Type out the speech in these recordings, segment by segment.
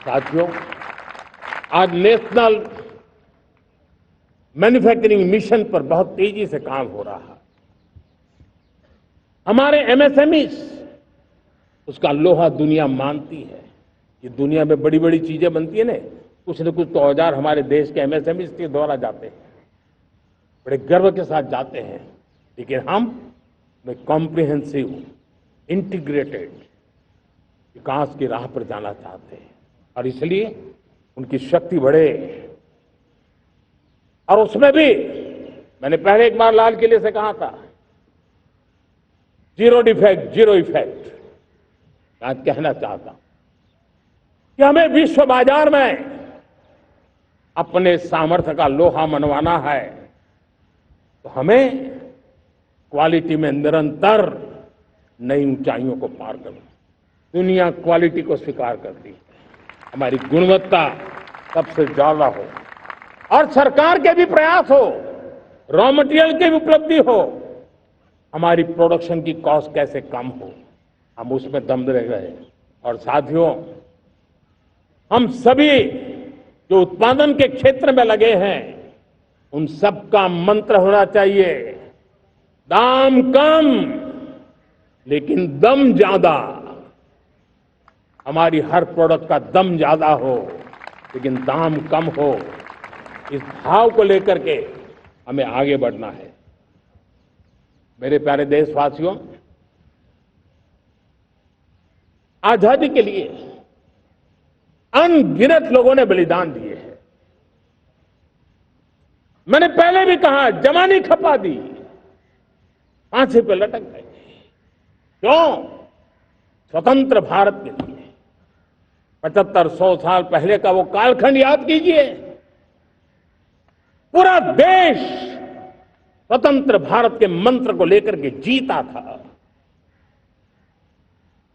साथियों, आज national manufacturing mission पर बहुत तेजी से काम हो रहा है। हमारे एमएसएमई उसका लोहा दुनिया मानती है। ये दुनिया में बड़ी बड़ी चीजें बनती है ना, कुछ न कुछ तो औजार हमारे देश के एमएसएमई के द्वारा जाते हैं, बड़े गर्व के साथ जाते हैं। लेकिन हम कॉम्प्रिहेंसिव इंटीग्रेटेड विकास की राह पर जाना चाहते हैं और इसलिए उनकी शक्ति बढ़े। और उसमें भी मैंने पहले एक बार लाल किले से कहा था, जीरो डिफेक्ट जीरो इफेक्ट। आज कहना चाहता हूं कि हमें विश्व बाजार में अपने सामर्थ्य का लोहा मनवाना है तो हमें क्वालिटी में निरंतर नई ऊंचाइयों को पार करना। दुनिया क्वालिटी को स्वीकार करती है, हमारी गुणवत्ता सबसे ज्यादा हो और सरकार के भी प्रयास हो, रॉ मटेरियल की भी उपलब्धि हो, हमारी प्रोडक्शन की कॉस्ट कैसे कम हो, हम उसमें दम रह गए। और साथियों, हम सभी जो उत्पादन के क्षेत्र में लगे हैं उन सबका मंत्र होना चाहिए, दाम कम लेकिन दम ज्यादा। हमारी हर प्रोडक्ट का दम ज्यादा हो लेकिन दाम कम हो। इस भाव को लेकर के हमें आगे बढ़ना है। मेरे प्यारे देशवासियों, आजादी के लिए अनगिनत लोगों ने बलिदान दिए हैं। मैंने पहले भी कहा, जवानी खपा दी, फांसी पे लटक गए। क्यों? स्वतंत्र भारत के लिए। 75-100 साल पहले का वो कालखंड याद कीजिए, पूरा देश स्वतंत्र भारत के मंत्र को लेकर के जीता था।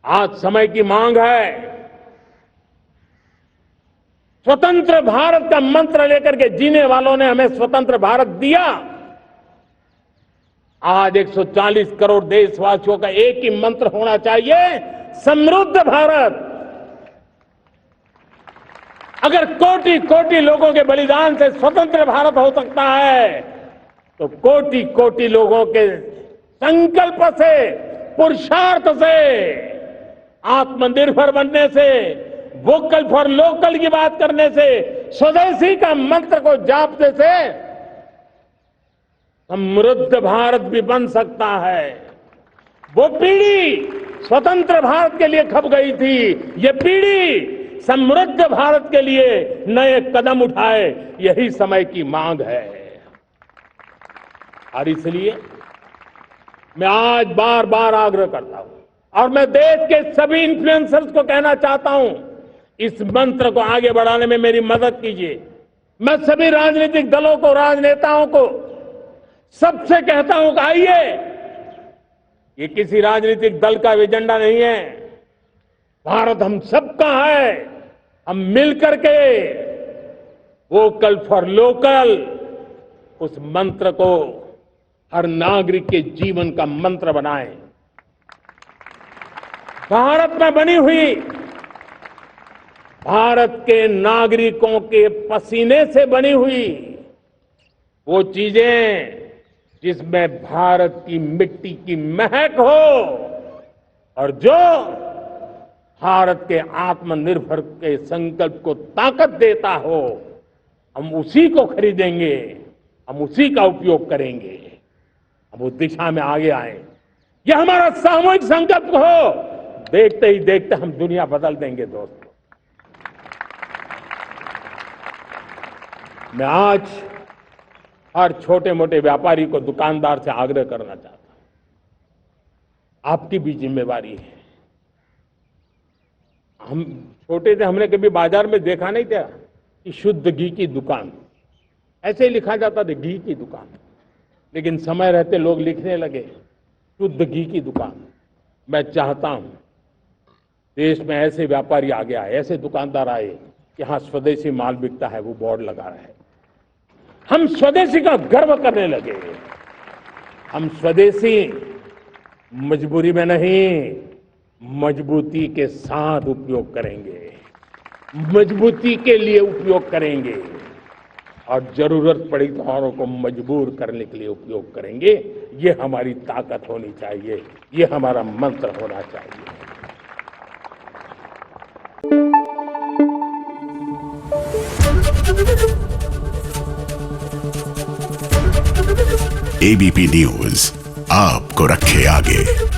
आज समय की मांग है, स्वतंत्र भारत का मंत्र लेकर के जीने वालों ने हमें स्वतंत्र भारत दिया। आज 140 करोड़ देशवासियों का एक ही मंत्र होना चाहिए, समृद्ध भारत। अगर कोटि कोटि लोगों के बलिदान से स्वतंत्र भारत हो सकता है तो कोटि कोटि लोगों के संकल्प से, पुरुषार्थ से, आत्मनिर्भर बनने से, वोकल फॉर लोकल की बात करने से, स्वदेशी का मंत्र को जापने से समृद्ध भारत भी बन सकता है। वो पीढ़ी स्वतंत्र भारत के लिए खप गई थी, ये पीढ़ी समृद्ध भारत के लिए नए कदम उठाए, यही समय की मांग है। और इसलिए मैं आज बार बार आग्रह करता हूं और मैं देश के सभी इन्फ्लुएंसर्स को कहना चाहता हूं, इस मंत्र को आगे बढ़ाने में मेरी मदद कीजिए। मैं सभी राजनीतिक दलों को, राजनेताओं को सबसे कहता हूं कि आइए, ये किसी राजनीतिक दल का एजेंडा नहीं है, भारत हम सबका है। हम मिलकर के वोकल फॉर लोकल उस मंत्र को हर नागरिक के जीवन का मंत्र बनाएं। भारत में बनी हुई, भारत के नागरिकों के पसीने से बनी हुई वो चीजें जिसमें भारत की मिट्टी की महक हो और जो भारत के आत्मनिर्भर के संकल्प को ताकत देता हो, हम उसी को खरीदेंगे, हम उसी का उपयोग करेंगे। हम उस दिशा में आगे आए, यह हमारा सामूहिक संकल्प हो। देखते ही देखते हम दुनिया बदल देंगे। दोस्तों, मैं आज हर छोटे मोटे व्यापारी को, दुकानदार से आग्रह करना चाहता हूं, आपकी भी जिम्मेवारी है। हम छोटे थे, हमने कभी बाजार में देखा नहीं था कि शुद्ध घी की दुकान, ऐसे ही लिखा जाता था घी की दुकान। लेकिन समय रहते लोग लिखने लगे शुद्ध घी की दुकान। मैं चाहता हूं देश में ऐसे व्यापारी आगे आए, ऐसे दुकानदार आए कि हाँ, स्वदेशी माल बिकता है, वो बोर्ड लगा रहे हैं। हम स्वदेशी का गर्व करने लगे। हम स्वदेशी मजबूरी में नहीं, मजबूती के साथ उपयोग करेंगे। मजबूती के लिए उपयोग करेंगे और जरूरत पड़ी तो औरों को मजबूर करने के लिए उपयोग करेंगे। ये हमारी ताकत होनी चाहिए, ये हमारा मंत्र होना चाहिए। एबीपी न्यूज आपको रखे आगे।